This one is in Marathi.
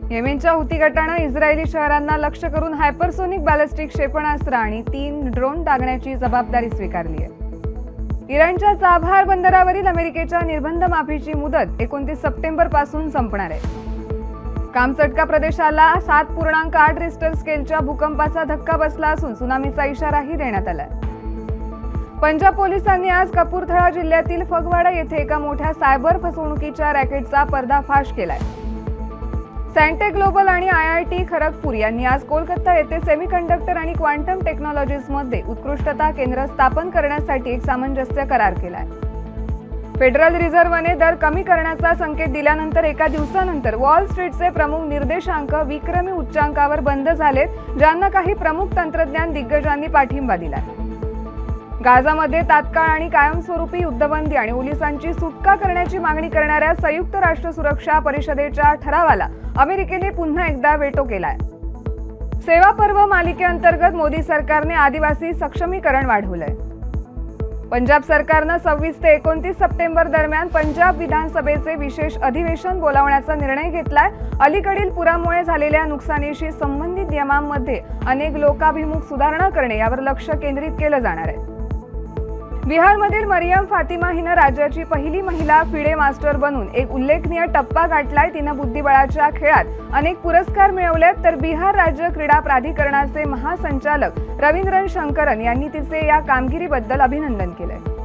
येमेनच्या हुती गटानं इस्रायली शहरांना लक्ष्य करून हायपरसोनिक बॅलिस्टिक क्षेपणास्त्र आणि 3 ड्रोन डागण्याची जबाबदारी स्वीकारली आहे. इराणच्या चाबहार बंदरावरील अमेरिकेच्या निर्बंध माफीची मुदत 29 सप्टेंबर पासून संपणार आहे. कामचटका प्रदेशाला 7.8 रिश्टर स्केलच्या भूकंपाचा धक्का बसला असून सुनामीचा इशाराही देण्यात आलाय. पंजाब पोलिसांनी आज कपूरथळा जिल्ह्यातील फगवाडा येथे एका मोठ्या सायबर फसवणुकीच्या रॅकेटचा पर्दाफाश केलाय. सॅन्टे ग्लोबल आणि IIT खरगपूर यांनी आज कोलकाता येथे सेमीकंडक्टर आणि क्वांटम टेक्नॉलॉजीजमध्ये उत्कृष्टता केंद्र स्थापन करण्यासाठी एक सामंजस्य करार केलाय. फेडरल रिझर्व्हने दर कमी करण्याचा संकेत दिल्यानंतर एका दिवसानंतर वॉल स्ट्रीटचे प्रमुख निर्देशांक विक्रमी उच्चांकावर बंद झालेत, ज्यांना काही प्रमुख तंत्रज्ञान दिग्गजांनी पाठिंबा दिलाय. गाझामध्ये तात्काळ आणि कायमस्वरूपी युद्धबंदी आणि पोलिसांची सुटका करण्याची मागणी करणाऱ्या संयुक्त राष्ट्र सुरक्षा परिषदेच्या ठरावाला अमेरिकेने पुन्हा एकदा वेटो केलाय. सेवा पर्व मालिकेअंतर्गत मोदी सरकारने आदिवासी सक्षमीकरण वाढवलंय. पंजाब सरकारनं 26 ते 29 सप्टेंबर दरम्यान पंजाब विधानसभेचे विशेष अधिवेशन बोलावण्याचा निर्णय घेतलाय. अलीकडील पुरामुळे झालेल्या नुकसानीशी संबंधित नियमांमध्ये अनेक लोकाभिमुख सुधारणा करणे यावर लक्ष केंद्रित केलं जाणार आहे. बिहारमधील मरियम फातिमा हिनं राज्याची पहिली महिला फिडे मास्टर बनून एक उल्लेखनीय टप्पा गाठलाय. तिनं बुद्धिबळाच्या खेळात अनेक पुरस्कार मिळवलेत, तर बिहार राज्य क्रीडा प्राधिकरणाचे महासंचालक रवींद्रन शंकरन यांनी तिचे या कामगिरीबद्दल अभिनंदन केलंय.